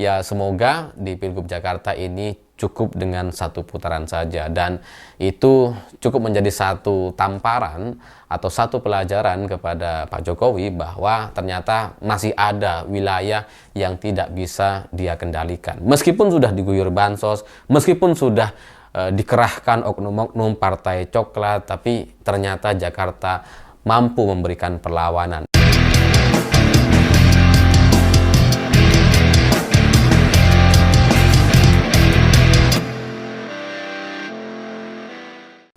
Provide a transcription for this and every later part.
ya semoga di Pilgub Jakarta ini cukup dengan satu putaran saja, dan itu cukup menjadi satu tamparan atau satu pelajaran kepada Pak Jokowi bahwa ternyata masih ada wilayah yang tidak bisa dia kendalikan. Meskipun sudah diguyur bansos, meskipun sudah dikerahkan oknum-oknum partai coklat, tapi ternyata Jakarta mampu memberikan perlawanan.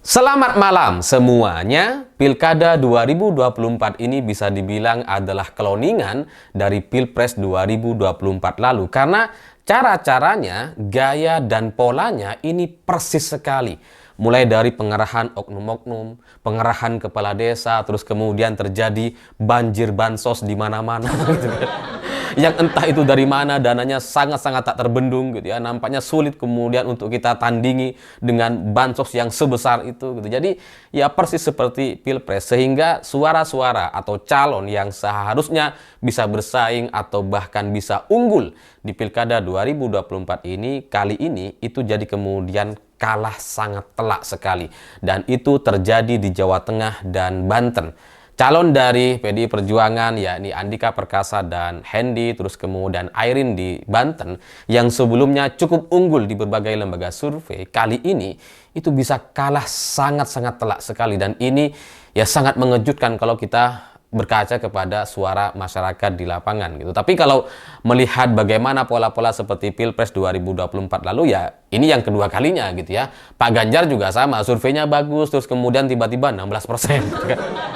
Selamat malam semuanya. Pilkada 2024 ini bisa dibilang adalah kloningan dari Pilpres 2024 lalu, karena cara-caranya, gaya dan polanya ini persis sekali. Mulai dari pengerahan oknum-oknum, pengerahan kepala desa, terus kemudian terjadi banjir bansos di mana-mana gitu kan. Yang entah itu dari mana, dananya sangat-sangat tak terbendung gitu ya. Nampaknya sulit kemudian untuk kita tandingi dengan bansos yang sebesar itu gitu. Jadi ya persis seperti Pilpres, sehingga suara-suara atau calon yang seharusnya bisa bersaing atau bahkan bisa unggul di Pilkada 2024 ini, kali ini itu jadi kemudian kalah sangat telak sekali. Dan itu terjadi di Jawa Tengah dan Banten. Calon dari PDI Perjuangan yakni Andika Perkasa dan Hendy, terus kemudian Airin di Banten, yang sebelumnya cukup unggul di berbagai lembaga survei, kali ini itu bisa kalah sangat-sangat telak sekali. Dan ini ya sangat mengejutkan kalau kita berkaca kepada suara masyarakat di lapangan gitu. Tapi kalau melihat bagaimana pola-pola seperti Pilpres 2024 lalu, ya ini yang kedua kalinya gitu ya. Pak Ganjar juga sama, surveinya bagus, terus kemudian tiba-tiba 16%.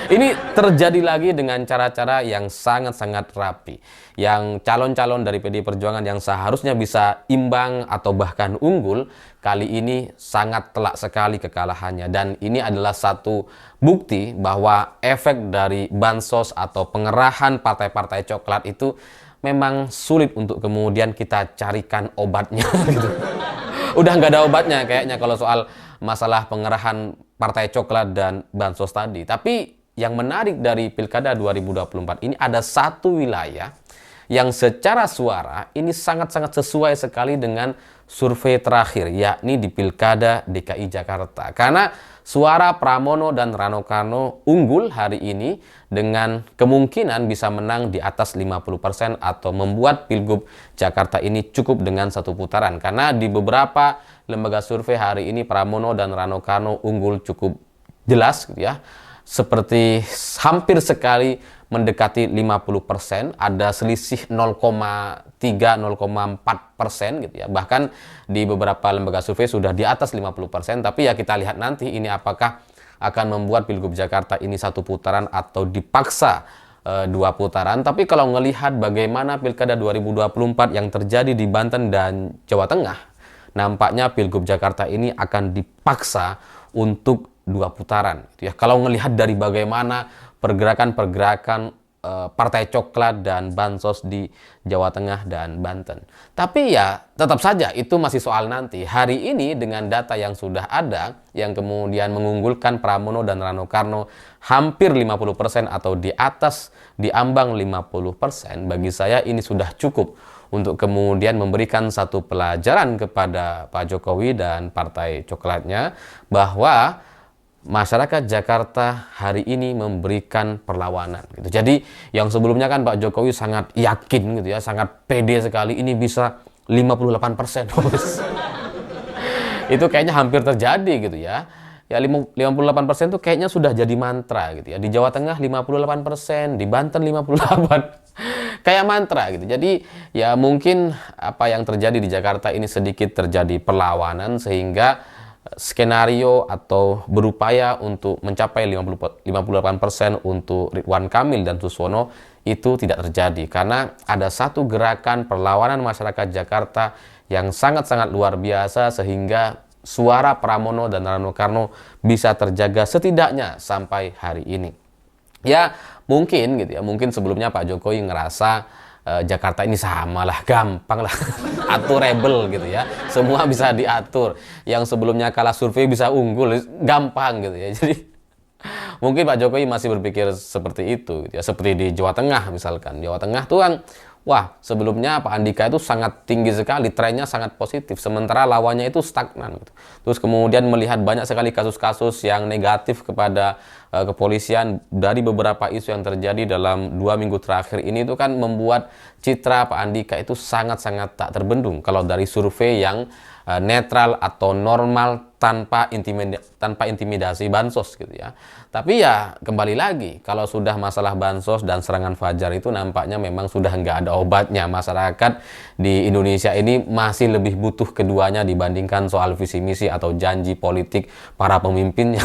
Ini terjadi lagi dengan cara-cara yang sangat-sangat rapi. Yang calon-calon dari PDI Perjuangan yang seharusnya bisa imbang atau bahkan unggul, kali ini sangat telak sekali kekalahannya. Dan ini adalah satu bukti bahwa efek dari bansos atau pengerahan partai-partai coklat itu memang sulit untuk kemudian kita carikan obatnya gitu. Udah nggak ada obatnya kayaknya kalau soal masalah pengerahan partai coklat dan bansos tadi. Tapi yang menarik dari Pilkada 2024 ini, ada satu wilayah yang secara suara ini sangat-sangat sesuai sekali dengan survei terakhir, yakni di Pilkada DKI Jakarta. Karena suara Pramono dan Rano Karno unggul hari ini dengan kemungkinan bisa menang di atas 50% atau membuat Pilgub Jakarta ini cukup dengan satu putaran. Karena di beberapa lembaga survei hari ini Pramono dan Rano Karno unggul cukup jelas gitu ya. Seperti hampir sekali mendekati 50%, ada selisih 0,3-0,4% gitu ya. Bahkan di beberapa lembaga survei sudah di atas 50%, tapi ya kita lihat nanti ini apakah akan membuat Pilgub Jakarta ini satu putaran atau dipaksa dua putaran. Tapi kalau melihat bagaimana Pilkada 2024 yang terjadi di Banten dan Jawa Tengah, nampaknya Pilgub Jakarta ini akan dipaksa untuk dua putaran gitu ya. Kalau melihat dari bagaimana pergerakan-pergerakan partai coklat dan bansos di Jawa Tengah dan Banten. Tapi ya tetap saja itu masih soal nanti. Hari ini dengan data yang sudah ada yang kemudian mengunggulkan Pramono dan Rano Karno hampir 50% atau di atas, di ambang 50%, bagi saya ini sudah cukup untuk kemudian memberikan satu pelajaran kepada Pak Jokowi dan partai coklatnya bahwa masyarakat Jakarta hari ini memberikan perlawanan gitu. Jadi yang sebelumnya kan Pak Jokowi sangat yakin gitu ya, sangat pede sekali ini bisa 58%. Itu kayaknya hampir terjadi gitu ya. Ya 58% itu kayaknya sudah jadi mantra gitu ya. Di Jawa Tengah 58%, di Banten 58%. Kayak mantra gitu. Jadi ya mungkin apa yang terjadi di Jakarta ini sedikit terjadi perlawanan, sehingga skenario atau berupaya untuk mencapai 58% untuk Ridwan Kamil dan Suswono itu tidak terjadi, karena ada satu gerakan perlawanan masyarakat Jakarta yang sangat-sangat luar biasa, sehingga suara Pramono dan Rano Karno bisa terjaga setidaknya sampai hari ini. Ya mungkin gitu ya, mungkin sebelumnya Pak Jokowi ngerasa Jakarta ini sama lah, gampang lah, aturable gitu ya, semua bisa diatur. Yang sebelumnya kalah survei bisa unggul, gampang gitu ya. Jadi mungkin Pak Jokowi masih berpikir seperti itu gitu ya. Seperti di Jawa Tengah misalkan, Jawa Tengah tuh kan wah sebelumnya Pak Andika itu sangat tinggi sekali, trennya sangat positif, sementara lawannya itu stagnan gitu. Terus kemudian melihat banyak sekali kasus-kasus yang negatif kepada kepolisian dari beberapa isu yang terjadi dalam 2 minggu terakhir ini, itu kan membuat citra Pak Andika itu sangat-sangat tak terbendung kalau dari survei yang netral atau normal tanpa intimidasi bansos gitu ya. Tapi ya kembali lagi, kalau sudah masalah bansos dan serangan fajar itu nampaknya memang sudah nggak ada obatnya. Masyarakat di Indonesia ini masih lebih butuh keduanya dibandingkan soal visi misi atau janji politik para pemimpinnya.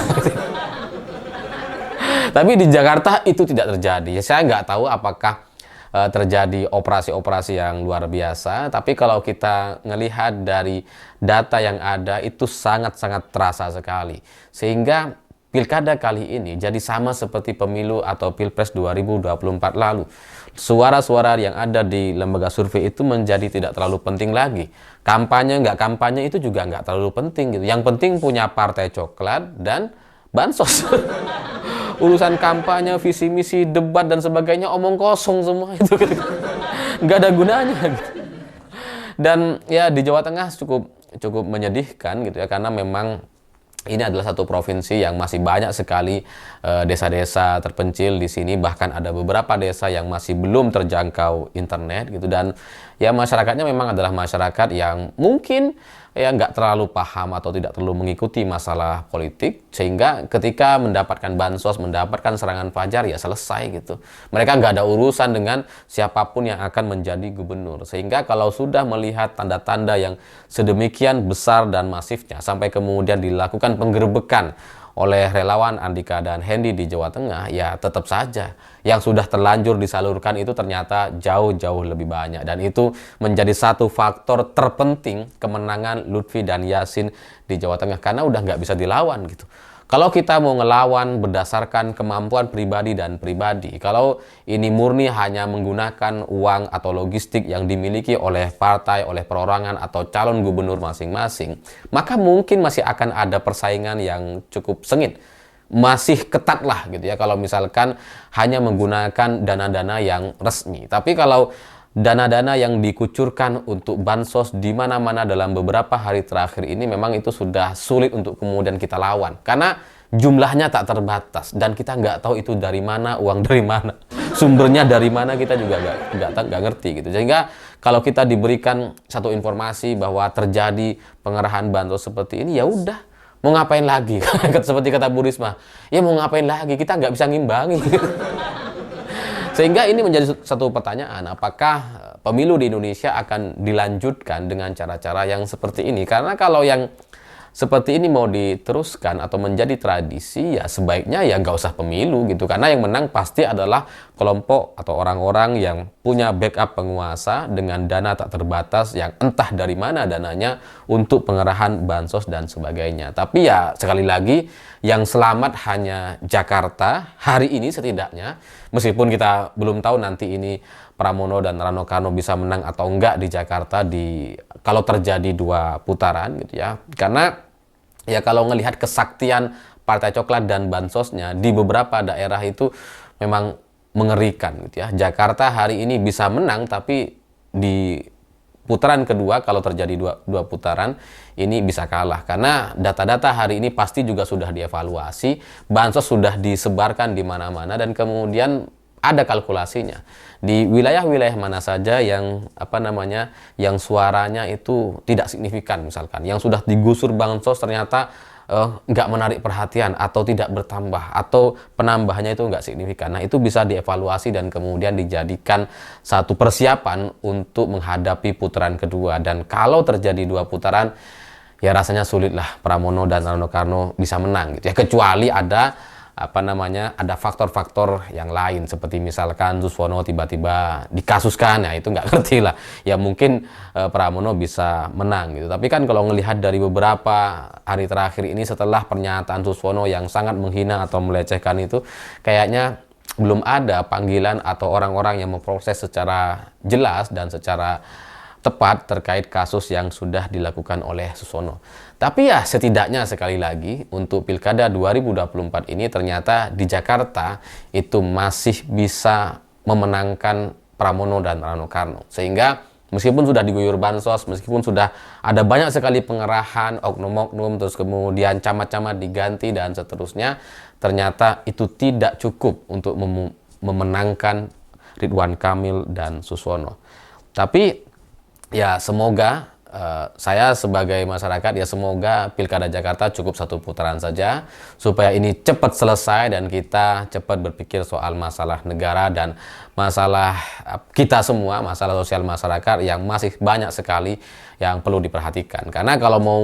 Tapi di Jakarta itu tidak terjadi. Saya nggak tahu apakah terjadi operasi-operasi yang luar biasa, tapi kalau kita ngelihat dari data yang ada itu sangat-sangat terasa sekali. Sehingga pilkada kali ini jadi sama seperti pemilu atau pilpres 2024 lalu. Suara-suara yang ada di lembaga survei itu menjadi tidak terlalu penting lagi. Kampanye nggak kampanye itu juga nggak terlalu penting gitu. Yang penting punya partai coklat dan bansos. Urusan kampanye, visi misi, debat dan sebagainya omong kosong semua itu gitu. Nggak ada gunanya gitu. Dan ya di Jawa Tengah cukup menyedihkan gitu ya, karena memang ini adalah satu provinsi yang masih banyak sekali desa-desa terpencil di sini, bahkan ada beberapa desa yang masih belum terjangkau internet gitu. Dan ya masyarakatnya memang adalah masyarakat yang mungkin ya nggak terlalu paham atau tidak terlalu mengikuti masalah politik, sehingga ketika mendapatkan bansos, mendapatkan serangan fajar ya selesai gitu. Mereka nggak ada urusan dengan siapapun yang akan menjadi gubernur. Sehingga kalau sudah melihat tanda-tanda yang sedemikian besar dan masifnya sampai kemudian dilakukan penggerbekan oleh relawan Andika dan Hendy di Jawa Tengah, ya tetap saja yang sudah terlanjur disalurkan itu ternyata jauh-jauh lebih banyak. Dan itu menjadi satu faktor terpenting kemenangan Lutfi dan Yasin di Jawa Tengah, karena udah nggak bisa dilawan gitu. Kalau kita mau ngelawan berdasarkan kemampuan pribadi dan pribadi, kalau ini murni hanya menggunakan uang atau logistik yang dimiliki oleh partai, oleh perorangan atau calon gubernur masing-masing, maka mungkin masih akan ada persaingan yang cukup sengit. Masih ketat lah gitu ya kalau misalkan hanya menggunakan dana-dana yang resmi. Tapi kalau dana-dana yang dikucurkan untuk bansos di mana-mana dalam beberapa hari terakhir ini, memang itu sudah sulit untuk kemudian kita lawan, karena jumlahnya tak terbatas dan kita nggak tahu itu dari mana, uang dari mana, sumbernya dari mana, kita juga nggak ngerti gitu. Sehingga kalau kita diberikan satu informasi bahwa terjadi pengerahan bansos seperti ini, ya udah, mau ngapain lagi? Seperti kata Bu Risma, ya mau ngapain lagi, kita nggak bisa ngimbangi. Sehingga ini menjadi satu pertanyaan, apakah pemilu di Indonesia akan dilanjutkan dengan cara-cara yang seperti ini? Karena kalau yang seperti ini mau diteruskan atau menjadi tradisi, ya sebaiknya ya nggak usah pemilu gitu. Karena yang menang pasti adalah kelompok atau orang-orang yang punya backup penguasa dengan dana tak terbatas yang entah dari mana dananya untuk pengerahan bansos dan sebagainya. Tapi ya sekali lagi, yang selamat hanya Jakarta hari ini setidaknya, meskipun kita belum tahu nanti ini Pramono dan Rano Karno bisa menang atau enggak di Jakarta kalau terjadi 2 putaran gitu ya. Karena ya kalau ngelihat kesaktian Partai Coklat dan bansosnya di beberapa daerah itu memang mengerikan gitu ya. Jakarta hari ini bisa menang, tapi di putaran kedua kalau terjadi dua putaran ini bisa kalah, karena data-data hari ini pasti juga sudah dievaluasi, bansos sudah disebarkan di mana-mana, dan kemudian ada kalkulasinya di wilayah-wilayah mana saja yang yang suaranya itu tidak signifikan, misalkan yang sudah digusur bansos ternyata nggak menarik perhatian atau tidak bertambah atau penambahannya itu nggak signifikan. Nah, itu bisa dievaluasi dan kemudian dijadikan satu persiapan untuk menghadapi putaran kedua. Dan kalau terjadi 2 putaran, ya rasanya sulit lah Pramono dan Rano Karno bisa menang gitu ya, kecuali ada ada faktor-faktor yang lain, seperti misalkan Suswono tiba-tiba dikasuskan, ya itu nggak ngerti lah, ya mungkin Pramono bisa menang gitu. Tapi kan kalau ngelihat dari beberapa hari terakhir ini setelah pernyataan Suswono yang sangat menghina atau melecehkan itu, kayaknya belum ada panggilan atau orang-orang yang memproses secara jelas dan secara tepat terkait kasus yang sudah dilakukan oleh Suswono. Tapi ya setidaknya sekali lagi untuk Pilkada 2024 ini ternyata di Jakarta itu masih bisa memenangkan Pramono dan Rano Karno. Sehingga meskipun sudah diguyur bansos, meskipun sudah ada banyak sekali pengerahan, oknum-oknum, terus kemudian camat-camat diganti dan seterusnya, ternyata itu tidak cukup untuk memenangkan Ridwan Kamil dan Suswono. Tapi ya semoga saya sebagai masyarakat ya semoga Pilkada Jakarta cukup 1 putaran saja supaya ini cepat selesai dan kita cepat berpikir soal masalah negara dan masalah kita semua, masalah sosial masyarakat yang masih banyak sekali yang perlu diperhatikan. Karena kalau mau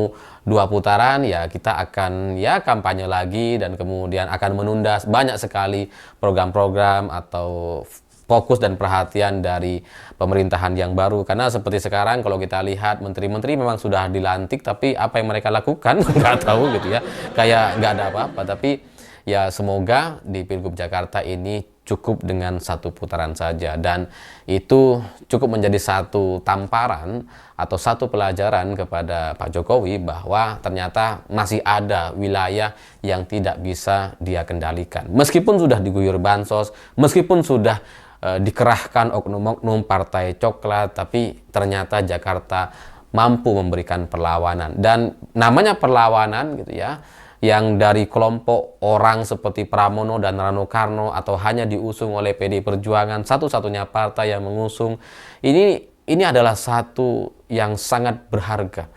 2 putaran ya kita akan ya kampanye lagi dan kemudian akan menunda banyak sekali program-program atau fokus dan perhatian dari pemerintahan yang baru. Karena seperti sekarang kalau kita lihat menteri-menteri memang sudah dilantik, tapi apa yang mereka lakukan nggak tahu gitu ya, kayak nggak ada apa-apa. Tapi ya semoga di Pilgub Jakarta ini cukup dengan 1 putaran saja, dan itu cukup menjadi satu tamparan atau satu pelajaran kepada Pak Jokowi bahwa ternyata masih ada wilayah yang tidak bisa dia kendalikan. Meskipun sudah diguyur bansos, meskipun sudah dikerahkan oknum-oknum partai coklat, tapi ternyata Jakarta mampu memberikan perlawanan. Dan namanya perlawanan gitu ya, yang dari kelompok orang seperti Pramono dan Rano Karno atau hanya diusung oleh PDI Perjuangan, satu-satunya partai yang mengusung, ini adalah satu yang sangat berharga.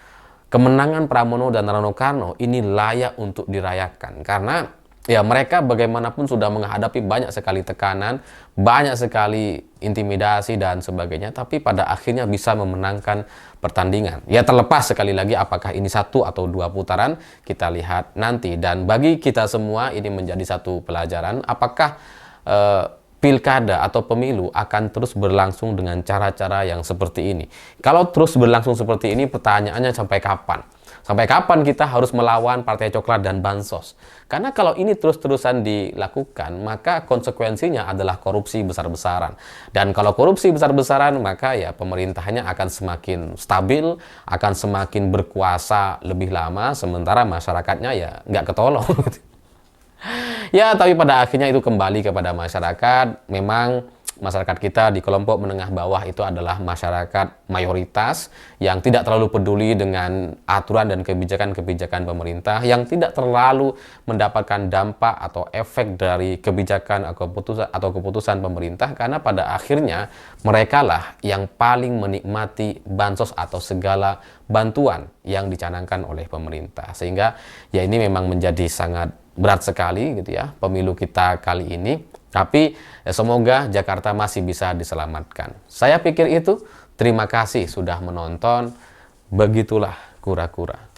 Kemenangan Pramono dan Rano Karno ini layak untuk dirayakan karena ya mereka bagaimanapun sudah menghadapi banyak sekali tekanan, banyak sekali intimidasi dan sebagainya, tapi pada akhirnya bisa memenangkan pertandingan. Ya terlepas sekali lagi apakah ini 1 atau 2 putaran, kita lihat nanti. Dan bagi kita semua ini menjadi satu pelajaran, apakah pilkada atau pemilu akan terus berlangsung dengan cara-cara yang seperti ini. Kalau terus berlangsung seperti ini, pertanyaannya sampai kapan? Sampai kapan kita harus melawan partai coklat dan bansos? Karena kalau ini terus-terusan dilakukan, maka konsekuensinya adalah korupsi besar-besaran. Dan kalau korupsi besar-besaran, maka ya pemerintahnya akan semakin stabil, akan semakin berkuasa lebih lama, sementara masyarakatnya ya nggak ketolong. Ya, tapi pada akhirnya itu kembali kepada masyarakat. Memang masyarakat kita di kelompok menengah bawah itu adalah masyarakat mayoritas yang tidak terlalu peduli dengan aturan dan kebijakan-kebijakan pemerintah, yang tidak terlalu mendapatkan dampak atau efek dari kebijakan atau keputusan pemerintah, karena pada akhirnya mereka lah yang paling menikmati bansos atau segala bantuan yang dicanangkan oleh pemerintah. Sehingga ya ini memang menjadi sangat berat sekali gitu ya pemilu kita kali ini. Tapi ya semoga Jakarta masih bisa diselamatkan. Saya pikir itu. Terima kasih sudah menonton. Begitulah kura-kura.